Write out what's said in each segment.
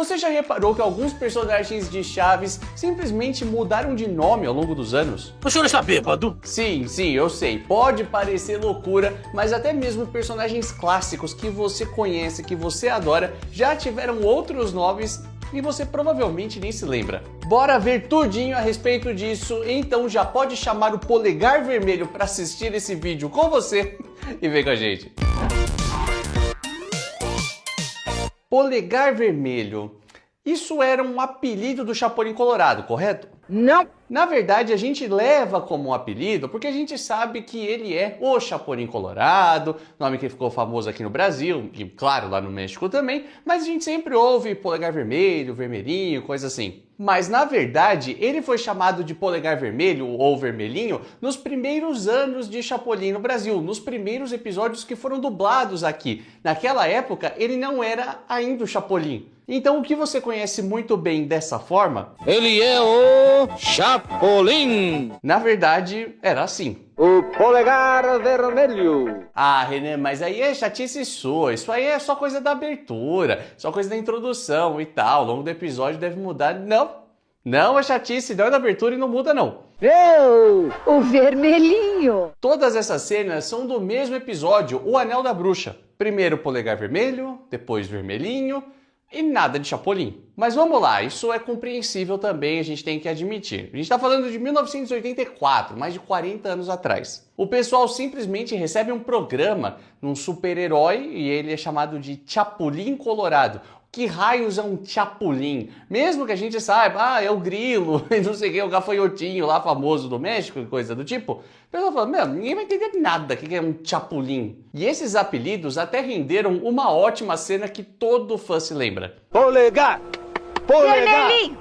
Você já reparou que alguns personagens de Chaves simplesmente mudaram de nome ao longo dos anos? O senhor está bêbado? Sim, eu sei, pode parecer loucura, mas até mesmo personagens clássicos que você conhece, que você adora, já tiveram outros nomes e você provavelmente nem se lembra. Bora ver tudinho a respeito disso, então já pode chamar o Polegar Vermelho para assistir esse vídeo com você e vem com a gente. Polegar Vermelho. Isso era um apelido do Chapolin Colorado, correto? Não. Na verdade, a gente leva como um apelido porque a gente sabe que ele é o Chapolin Colorado, nome que ficou famoso aqui no Brasil e, claro, lá no México também, mas a gente sempre ouve Polegar Vermelho, Vermelhinho, coisa assim. Mas, na verdade, ele foi chamado de Polegar Vermelho ou Vermelhinho nos primeiros anos de Chapolin no Brasil, nos primeiros episódios que foram dublados aqui. Naquela época, ele não era ainda o Chapolin. Então, o que você conhece muito bem dessa forma? Ele é o Chapolin. Na verdade, era assim. O Polegar Vermelho. Ah, René, mas aí é chatice sua. Isso aí é só coisa da abertura, só coisa da introdução e tal. Ao longo do episódio deve mudar. Não é chatice, não é da abertura e não muda não. Eu, o Vermelhinho. Todas essas cenas são do mesmo episódio, O Anel da Bruxa. Primeiro Polegar Vermelho, depois Vermelhinho e nada de Chapolin. Mas vamos lá, isso é compreensível também, a gente tem que admitir. A gente está falando de 1984, mais de 40 anos atrás. O pessoal simplesmente recebe um programa num super-herói e ele é chamado de Chapulin Colorado. Que raios é um Chapulin? Mesmo que a gente saiba, é o grilo, e não sei o que, o gafanhotinho lá famoso do México e coisa do tipo. O pessoal fala, meu, ninguém vai entender nada o que é um Chapulin. E esses apelidos até renderam uma ótima cena que todo fã se lembra. Polegar. Polegar. Vermelhinho.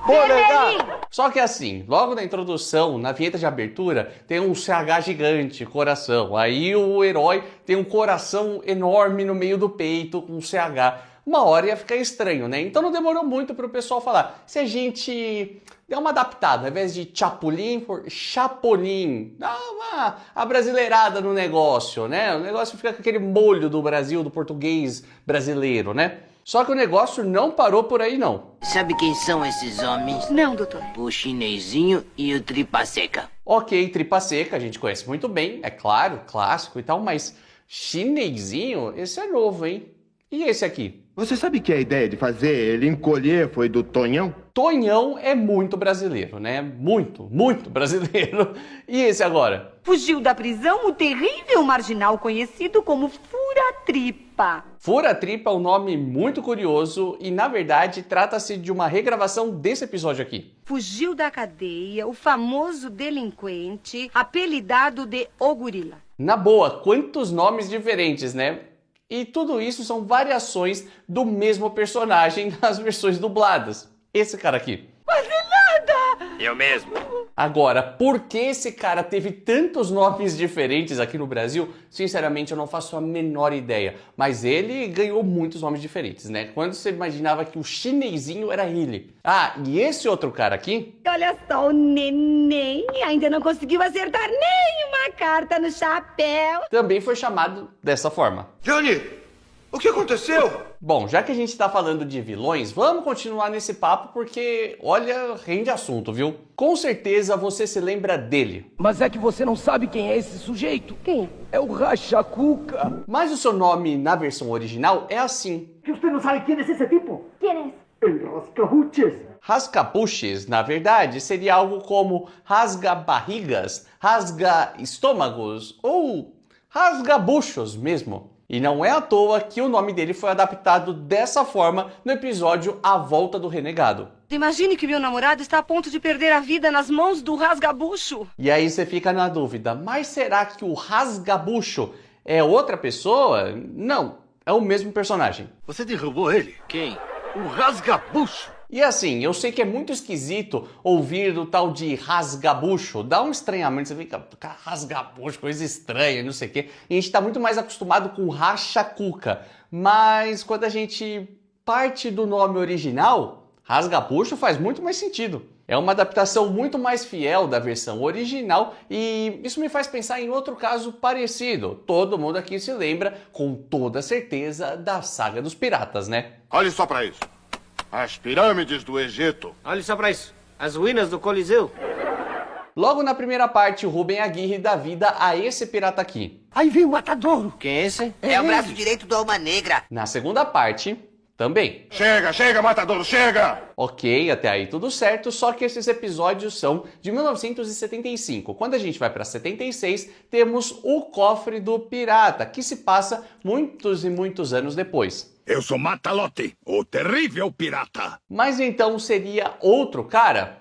Polegar. Vermelhinho. Só que assim, logo na introdução, na vinheta de abertura, tem um CH gigante, coração. Aí o herói tem um coração enorme no meio do peito com um CH. Uma hora ia ficar estranho, né? Então não demorou muito para o pessoal falar. Se a gente der uma adaptada, ao invés de Chapulin por Chapolin, dá uma abrasileirada no negócio, né? O negócio fica com aquele molho do Brasil, do português brasileiro, né? Só que o negócio não parou por aí, não. Sabe quem são esses homens? Não, doutor. O chinesinho e o tripa seca. Ok, tripa seca, a gente conhece muito bem, é claro, clássico e tal, mas chinesinho, esse é novo, hein? E esse aqui? Você sabe que a ideia de fazer ele encolher foi do Tonhão? Tonhão é muito brasileiro, né? Muito brasileiro. E esse agora? Fugiu da prisão o terrível marginal conhecido como Fura-Tripa. Fura-Tripa é um nome muito curioso e, na verdade, trata-se de uma regravação desse episódio aqui. Fugiu da cadeia o famoso delinquente apelidado de O Gorila. Na boa, quantos nomes diferentes, né? E tudo isso são variações do mesmo personagem nas versões dubladas. Esse cara aqui. Quase nada! Eu mesmo. Agora, por que esse cara teve tantos nomes diferentes aqui no Brasil? Sinceramente, eu não faço a menor ideia. Mas ele ganhou muitos nomes diferentes, né? Quando você imaginava que o chinesinho era ele. Ah, e esse outro cara aqui? Olha só, o neném ainda não conseguiu acertar nenhuma carta no chapéu. Também foi chamado dessa forma. Johnny, o que aconteceu? Bom, já que a gente está falando de vilões, vamos continuar nesse papo porque, olha, rende assunto, viu? Com certeza você se lembra dele. Mas é que você não sabe quem é esse sujeito. Quem? É o Rachacuca. Mas o seu nome na versão original é assim. ¿Que usted no sabe quién es ese tipo? Quem é? El rascabuches. Rascabuches, na verdade, seria algo como rasga-barrigas, rasga-estômagos ou rasgabuchos mesmo. E não é à toa que o nome dele foi adaptado dessa forma no episódio A Volta do Renegado. Imagine que meu namorado está a ponto de perder a vida nas mãos do rasgabucho. E aí você fica na dúvida, mas será que o rasgabucho é outra pessoa? Não, é o mesmo personagem. Você derrubou ele? Quem? O rasgabucho. E assim, eu sei que é muito esquisito ouvir do tal de rasgabucho, dá um estranhamento, você fica, rasgabucho, coisa estranha, não sei o quê. E a gente tá muito mais acostumado com rachacuca, mas quando a gente parte do nome original, rasgabucho faz muito mais sentido. É uma adaptação muito mais fiel da versão original e isso me faz pensar em outro caso parecido. Todo mundo aqui se lembra, com toda certeza, da Saga dos Piratas, né? Olhe só pra isso. As pirâmides do Egito. Olha só pra isso. As ruínas do Coliseu. Logo na primeira parte, o Rubem Aguirre dá vida a esse pirata aqui. Aí vem o Matadouro. Quem é esse? É o braço direito do Alma Negra. Na segunda parte, também. Chega, chega, Matadouro, chega! Ok, até aí tudo certo, só que esses episódios são de 1975. Quando a gente vai para 76, temos o Cofre do Pirata, que se passa muitos e muitos anos depois. Eu sou Matalote, o terrível pirata. Mas então seria outro cara?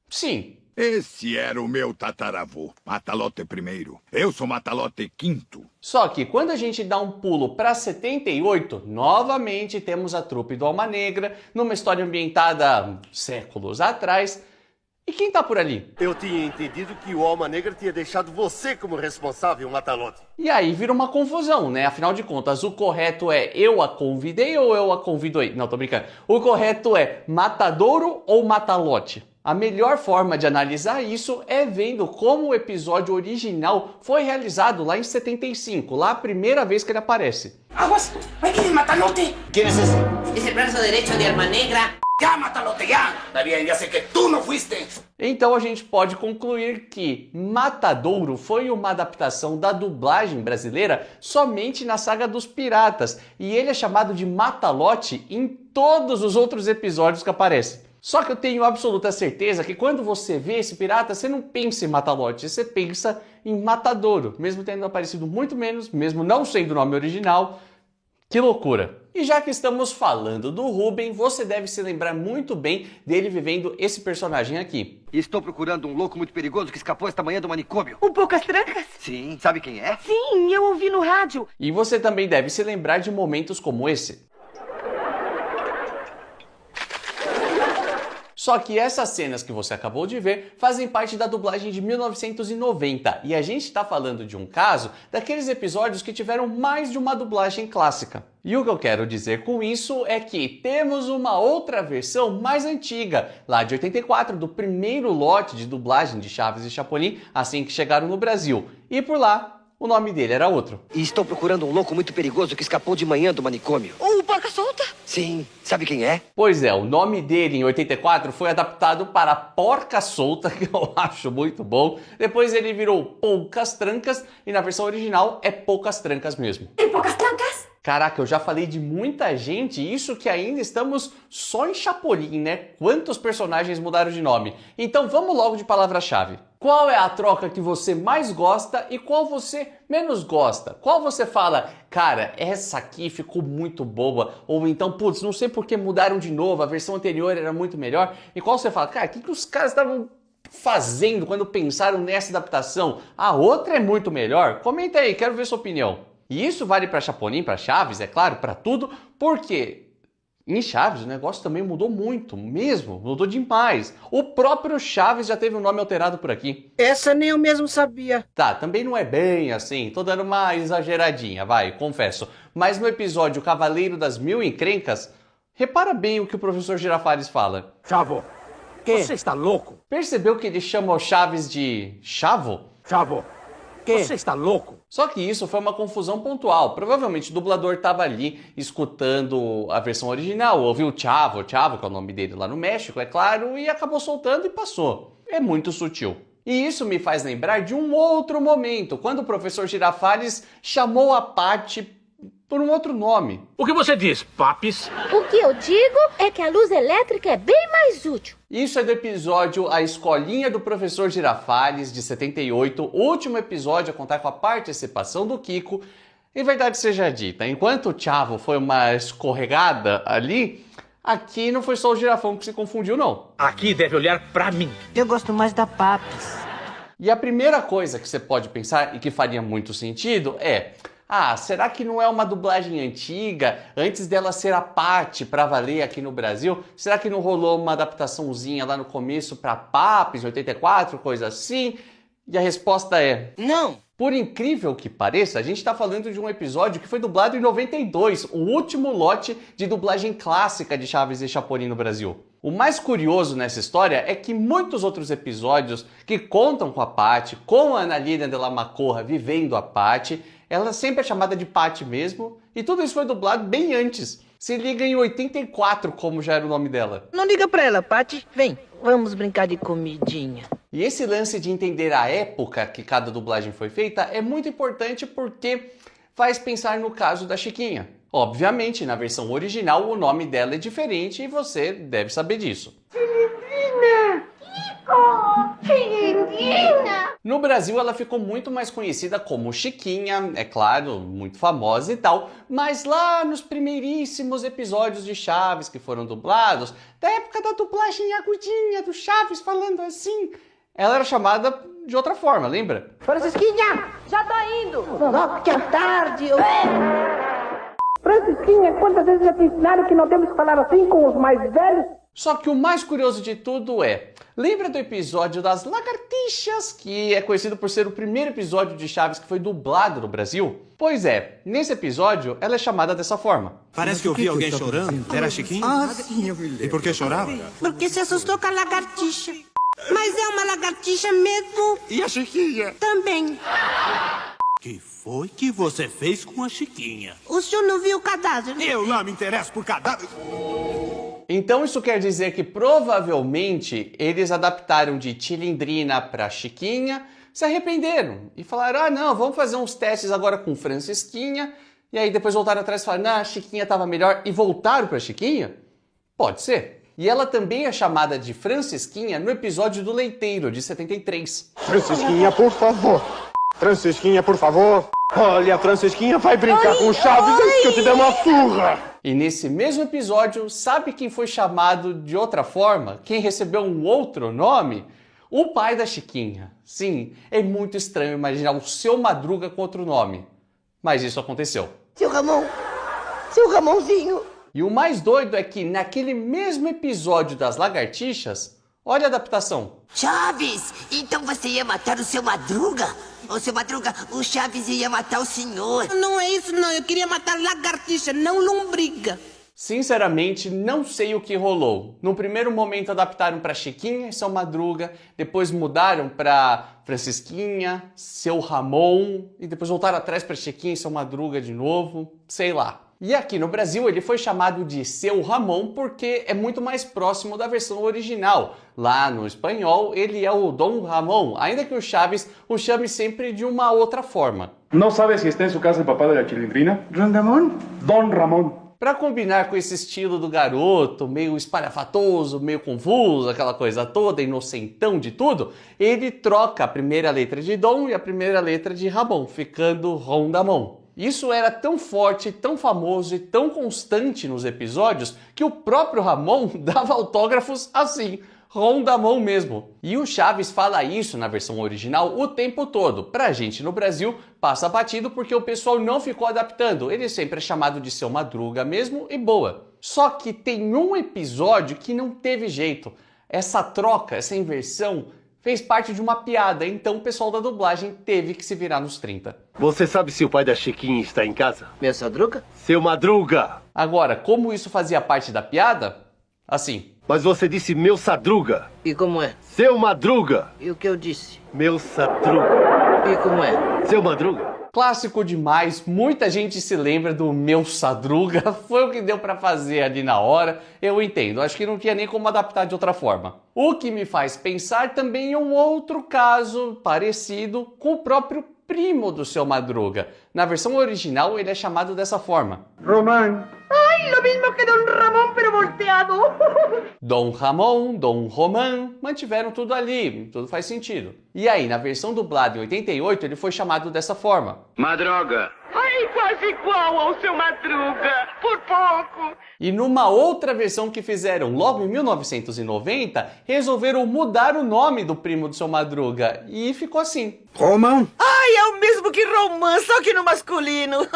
Sim. Esse era o meu tataravô, Matalote I. Eu sou Matalote V. Só que quando a gente dá um pulo para 78, novamente temos a trupe do Alma Negra, numa história ambientada séculos atrás. E quem tá por ali? Eu tinha entendido que o Alma Negra tinha deixado você como responsável, Matalote. E aí vira uma confusão, né? Afinal de contas, o correto é eu a convidei ou eu a convidei? Não, tô brincando. O correto é Matadouro ou Matalote? A melhor forma de analisar isso é vendo como o episódio original foi realizado lá em 75, lá a primeira vez que ele aparece. Aguas, ahí viene el Matalote. ¿Quién es ese? Es el brazo derecho de Alma Negra. Ya, Matalote, ya. Está bien, ya sé que tú no fuiste. Então a gente pode concluir que Matadouro foi uma adaptação da dublagem brasileira somente na saga dos piratas, e ele é chamado de Matalote em todos os outros episódios que aparecem. Só que eu tenho absoluta certeza que quando você vê esse pirata, você não pensa em Matalote, você pensa em Matadouro, mesmo tendo aparecido muito menos, mesmo não sendo o nome original. Que loucura! E já que estamos falando do Rubem, você deve se lembrar muito bem dele vivendo esse personagem aqui. Estou procurando um louco muito perigoso que escapou esta manhã do manicômio. O Poucas Trancas? Sim, sabe quem é? Sim, eu ouvi no rádio. E você também deve se lembrar de momentos como esse. Só que essas cenas que você acabou de ver fazem parte da dublagem de 1990, e a gente está falando de um caso daqueles episódios que tiveram mais de uma dublagem clássica. E o que eu quero dizer com isso é que temos uma outra versão mais antiga, lá de 84, do primeiro lote de dublagem de Chaves e Chapolin, assim que chegaram no Brasil. E por lá, o nome dele era outro. E estou procurando um louco muito perigoso que escapou de manhã do manicômio. O Porca Solta? Sim, sabe quem é? Pois é, o nome dele em 84 foi adaptado para Porca Solta, que eu acho muito bom. Depois ele virou Poucas Trancas e na versão original é Poucas Trancas mesmo. Em Poucas Trancas? Caraca, eu já falei de muita gente, isso que ainda estamos só em Chapolin, né? Quantos personagens mudaram de nome? Então vamos logo de palavra-chave. Qual é a troca que você mais gosta e qual você menos gosta? Qual você fala, cara, essa aqui ficou muito boa, ou então, putz, não sei por que mudaram de novo, a versão anterior era muito melhor, e qual você fala, cara, o que os caras estavam fazendo quando pensaram nessa adaptação? A outra é muito melhor? Comenta aí, quero ver sua opinião. E isso vale para Chapolin, para Chaves, é claro, para tudo, porque em Chaves o negócio também mudou muito, mesmo, mudou demais. O próprio Chaves já teve o nome alterado por aqui. Essa nem eu mesmo sabia. Tá, também não é bem assim, tô dando uma exageradinha, vai, confesso. Mas no episódio Cavaleiro das Mil Encrencas, repara bem o que o professor Girafales fala. Chavo, você está louco? Percebeu que ele chama o Chaves de Chavo? Chavo, você está louco? Só que isso foi uma confusão pontual. Provavelmente o dublador estava ali escutando a versão original, ouviu o Chavo, que é o nome dele lá no México, é claro, e acabou soltando e passou. É muito sutil. E isso me faz lembrar de um outro momento, quando o professor Girafales chamou a Patty por um outro nome. O que você diz, Papis? O que eu digo é que a luz elétrica é bem mais útil. Isso é do episódio A Escolinha do Professor Girafales, de 78, o último episódio a contar com a participação do Kiko. Em verdade seja dita, enquanto o Chavo foi uma escorregada ali, aqui não foi só o girafão que se confundiu, não. Aqui deve olhar pra mim. Eu gosto mais da Papis. E a primeira coisa que você pode pensar, e que faria muito sentido, é... Ah, será que não é uma dublagem antiga, antes dela ser a Patty pra valer aqui no Brasil? Será que não rolou uma adaptaçãozinha lá no começo pra Papis, 84, coisa assim? E a resposta é... Não! Por incrível que pareça, a gente está falando de um episódio que foi dublado em 92, o último lote de dublagem clássica de Chaves e Chapolin no Brasil. O mais curioso nessa história é que muitos outros episódios que contam com a Patty, com a Analina de la Macorra vivendo a Patty, ela sempre é chamada de Patty mesmo, e tudo isso foi dublado bem antes. Se liga em 84, como já era o nome dela. Não liga pra ela, Patty. Vem, vamos brincar de comidinha. E esse lance de entender a época que cada dublagem foi feita é muito importante porque faz pensar no caso da Chiquinha. Obviamente, na versão original, o nome dela é diferente e você deve saber disso. Cilindrina! Kiko! Cilindrina! No Brasil, ela ficou muito mais conhecida como Chiquinha, é claro, muito famosa e tal, mas lá nos primeiríssimos episódios de Chaves que foram dublados, da época da dublagem agudinha do Chaves falando assim, ela era chamada de outra forma, lembra? Francisquinha, já tô indo. Que é tarde. Francisquinha, quantas vezes já te ensinaram que não temos que falar assim com os mais velhos? Só que o mais curioso de tudo lembra do episódio das lagartixas, que é conhecido por ser o primeiro episódio de Chaves que foi dublado no Brasil? Pois é, nesse episódio ela é chamada dessa forma. Parece que eu vi alguém chorando. Era a Chiquinha? Ah, sim, eu me lembro. E por que chorava? Porque se assustou com a lagartixa. Mas é uma lagartixa mesmo. E a Chiquinha? Também. Que foi que você fez com a Chiquinha? O senhor não viu o cadáver? Eu não me interesso por cadáver. Então isso quer dizer que provavelmente eles adaptaram de Cilindrina para Chiquinha, se arrependeram e falaram, ah não, vamos fazer uns testes agora com Francisquinha, e aí depois voltaram atrás e falaram, não, a Chiquinha estava melhor e voltaram para Chiquinha? Pode ser. E ela também é chamada de Francisquinha no episódio do Leiteiro, de 73. Francisquinha, por favor. Francisquinha, por favor. Olha, a Francisquinha vai brincar com o Chaves antes que eu te der uma surra. E nesse mesmo episódio, sabe quem foi chamado de outra forma? Quem recebeu um outro nome? O pai da Chiquinha. Sim, é muito estranho imaginar o Seu Madruga com outro nome. Mas isso aconteceu. Seu Ramon. Seu Ramonzinho. E o mais doido é que naquele mesmo episódio das lagartixas, olha a adaptação. Chaves, então você ia matar o Seu Madruga? Ô, Seu Madruga, o Chaves ia matar o senhor. Não é isso não, eu queria matar lagartixa, não lombriga. Sinceramente, não sei o que rolou. No primeiro momento adaptaram para Chiquinha e Seu Madruga, depois mudaram para Francisquinha, Seu Ramon, e depois voltaram atrás para Chiquinha e Seu Madruga de novo, sei lá. E aqui no Brasil ele foi chamado de Seu Ramon porque é muito mais próximo da versão original. Lá no espanhol ele é o Dom Ramon, ainda que o Chaves o chame sempre de uma outra forma. Não sabe se está em sua casa o papá da Cilindrina? Don Ramon? Don Ramon. Para combinar com esse estilo do garoto, meio espalhafatoso, meio confuso, aquela coisa toda, inocentão de tudo, ele troca a primeira letra de Dom e a primeira letra de Ramon, ficando Rondamon. Isso era tão forte, tão famoso e tão constante nos episódios que o próprio Ramon dava autógrafos assim, Rondamon mesmo. E o Chaves fala isso na versão original o tempo todo. Pra gente no Brasil, passa batido porque o pessoal não ficou adaptando. Ele sempre é chamado de Seu Madruga mesmo e boa. Só que tem um episódio que não teve jeito. Essa troca, essa inversão, fez parte de uma piada, então o pessoal da dublagem teve que se virar nos 30. Você sabe se o pai da Chiquinha está em casa? Meu Madruga? Seu Madruga! Agora, como isso fazia parte da piada? Assim. Mas você disse meu Sadruga. E como é? Seu Madruga. E o que eu disse? Meu Sadruga. E como é? Seu Madruga. Clássico demais, muita gente se lembra do Meu Sadruga, foi o que deu pra fazer ali na hora, eu entendo, acho que não tinha nem como adaptar de outra forma. O que me faz pensar também em um outro caso parecido com o próprio primo do Seu Madruga. Na versão original ele é chamado dessa forma. Román. Ai, lo mismo que Don Ramon, pero volteado. Dom Ramon, Dom Román, mantiveram tudo ali, tudo faz sentido. E aí, na versão dublada em 88, ele foi chamado dessa forma. Madruga. Ai, quase igual ao Seu Madruga, por pouco. E numa outra versão que fizeram logo em 1990, resolveram mudar o nome do primo do Seu Madruga. E ficou assim. Romão? Ai, é o mesmo que Romã, só que no masculino.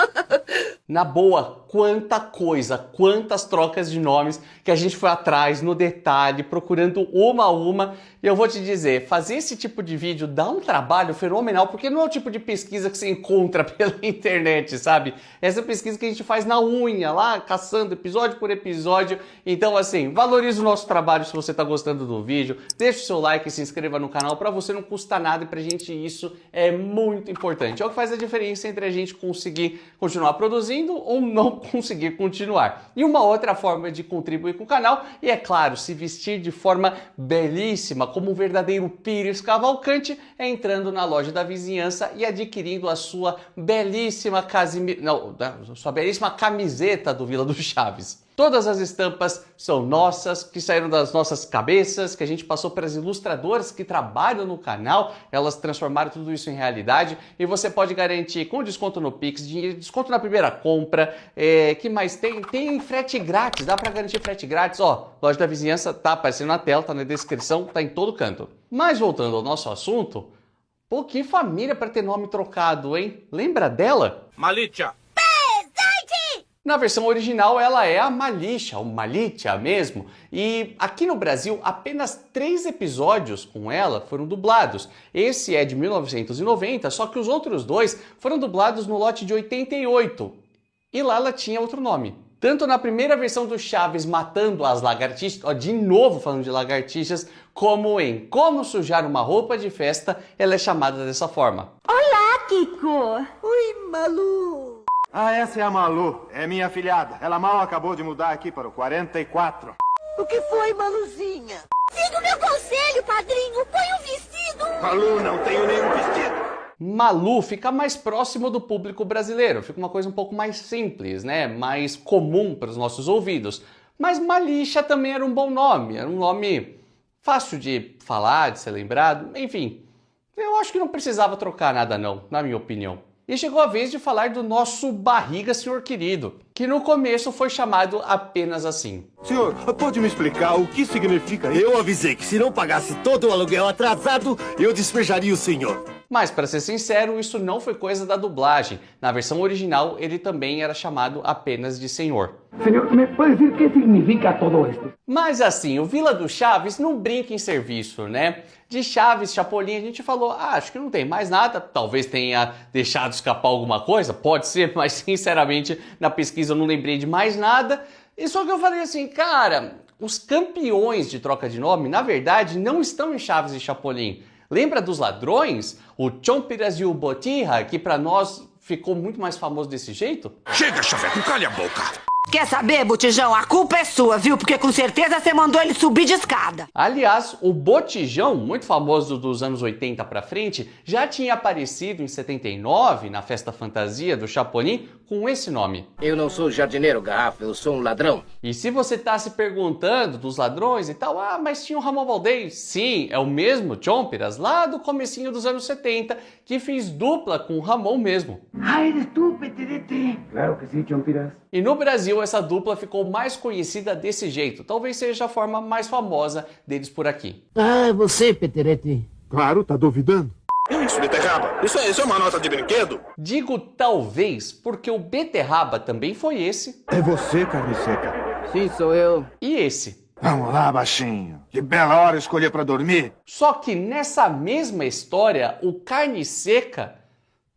Na boa, quanta coisa, quantas trocas de nomes que a gente foi atrás, no detalhe, procurando uma a uma. E eu vou te dizer, fazer esse tipo de vídeo dá um trabalho fenomenal, porque não é o tipo de pesquisa que você encontra pela internet, sabe? Essa pesquisa que a gente faz na unha, lá, caçando episódio por episódio. Então, assim, valorize o nosso trabalho se você tá gostando do vídeo. Deixe o seu like e se inscreva no canal, pra você não custa nada e pra gente isso é muito importante. É o que faz a diferença entre a gente gente conseguir continuar produzindo ou não conseguir continuar. E uma outra forma de contribuir com o canal, e é claro, se vestir de forma belíssima, como um verdadeiro Pires Cavalcante, é entrando na loja da vizinhança e adquirindo a sua belíssima camiseta do Vila do Chaves. Todas as estampas são nossas, que saíram das nossas cabeças, que a gente passou para as ilustradoras que trabalham no canal, elas transformaram tudo isso em realidade e você pode garantir com desconto no Pix, desconto na primeira compra, que mais tem? Tem frete grátis, dá para garantir frete grátis, ó, loja da vizinhança tá aparecendo na tela, tá na descrição, tá em todo canto. Mas voltando ao nosso assunto, pô, que família para ter nome trocado, hein? Lembra dela? Malicha. Na versão original ela é a Malicha, ou Malicha mesmo, e aqui no Brasil apenas 3 episódios com ela foram dublados. Esse é de 1990, só que os outros 2 foram dublados no lote de 88, e lá ela tinha outro nome. Tanto na primeira versão do Chaves matando as lagartixas, ó, de novo falando de lagartixas, como em Como Sujar uma Roupa de Festa, ela é chamada dessa forma. Olá, Kiko! Oi, Malu! Ah, essa é a Malu. É minha afilhada. Ela mal acabou de mudar aqui para o 44. O que foi, Maluzinha? Siga o meu conselho, padrinho. Põe um vestido. Malu, não tenho nenhum vestido. Malu fica mais próximo do público brasileiro, fica uma coisa um pouco mais simples, né? Mais comum para os nossos ouvidos. Mas Malicha também era um bom nome, era um nome fácil de falar, de ser lembrado, enfim. Eu acho que não precisava trocar nada não, na minha opinião. E chegou a vez de falar do nosso Barriga Senhor Querido, que no começo foi chamado apenas assim. Senhor, pode me explicar o que significa isso? Eu avisei que se não pagasse todo o aluguel atrasado, eu despejaria o senhor. Mas, para ser sincero, isso não foi coisa da dublagem. Na versão original, ele também era chamado apenas de Senhor. Senhor, ¿me puede decir qué significa todo esto? Mas assim, o Vila do Chaves não brinca em serviço, né? De Chaves, Chapolin, a gente falou, acho que não tem mais nada, talvez tenha deixado escapar alguma coisa, pode ser, mas sinceramente, na pesquisa eu não lembrei de mais nada. E só que eu falei assim, cara, os campeões de troca de nome, na verdade, não estão em Chaves e Chapolin. Lembra dos ladrões? O Chompiras e o Botirra, que pra nós ficou muito mais famoso desse jeito? Chega, Chaveco, calha a boca. Quer saber, Botijão? A culpa é sua, viu? Porque com certeza você mandou ele subir de escada. Aliás, o Botijão, muito famoso dos anos 80 pra frente, já tinha aparecido em 79 na Festa Fantasia do Chapolin com esse nome. Eu não sou jardineiro, Garrafa, eu sou um ladrão. E se você tá se perguntando dos ladrões e tal, mas tinha o Ramon Valdez. Sim, é o mesmo Chompiras lá do comecinho dos anos 70 que fez dupla com o Ramon mesmo. Ah, eres tú, Peterete. Claro que sí, Chompiras. E no Brasil essa dupla ficou mais conhecida desse jeito, talvez seja a forma mais famosa deles por aqui. Ah, você, Peterete. Claro, tá duvidando? Isso, beterraba. Isso é uma nota de brinquedo? Digo talvez porque o Beterraba também foi esse. É você, carne seca. Sim, sou eu. E esse. Vamos lá, baixinho. Que bela hora escolher pra dormir. Só que nessa mesma história, o Carne Seca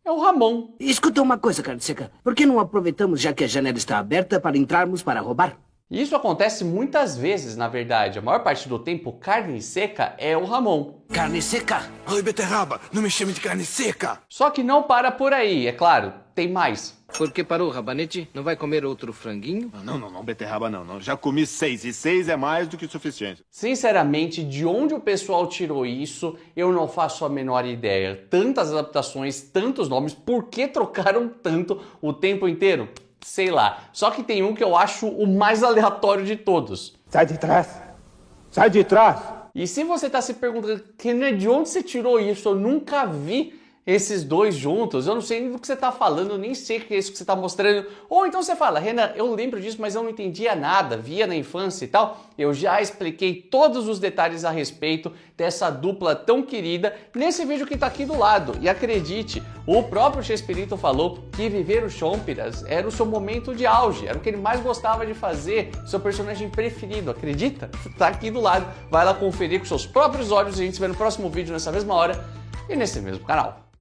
é o Ramon. Escuta uma coisa, Carne Seca. Por que não aproveitamos, já que a janela está aberta, para entrarmos para roubar? Isso acontece muitas vezes, na verdade. A maior parte do tempo, Carne Seca é o Ramon. Carne seca? Oi, beterraba, não me chame de carne seca. Só que não para por aí, é claro, tem mais. Por que parou, Rabanete? Não vai comer outro franguinho? Não, beterraba não. Já comi 6 e 6 é mais do que suficiente. Sinceramente, de onde o pessoal tirou isso, eu não faço a menor ideia. Tantas adaptações, tantos nomes, por que trocaram tanto o tempo inteiro? Sei lá. Só que tem um que eu acho o mais aleatório de todos. Sai de trás! Sai de trás! E se você está se perguntando, Renan, de onde você tirou isso? Eu nunca vi esses dois juntos, eu não sei nem do que você está falando, eu nem sei o que é isso que você está mostrando. Ou então você fala, Renan, eu lembro disso, mas eu não entendia nada, via na infância e tal. Eu já expliquei todos os detalhes a respeito dessa dupla tão querida nesse vídeo que está aqui do lado. E acredite, o próprio Chespirito falou que viver o Chompiras era o seu momento de auge, era o que ele mais gostava de fazer, seu personagem preferido, acredita? Tá aqui do lado, vai lá conferir com seus próprios olhos e a gente se vê no próximo vídeo nessa mesma hora e nesse mesmo canal.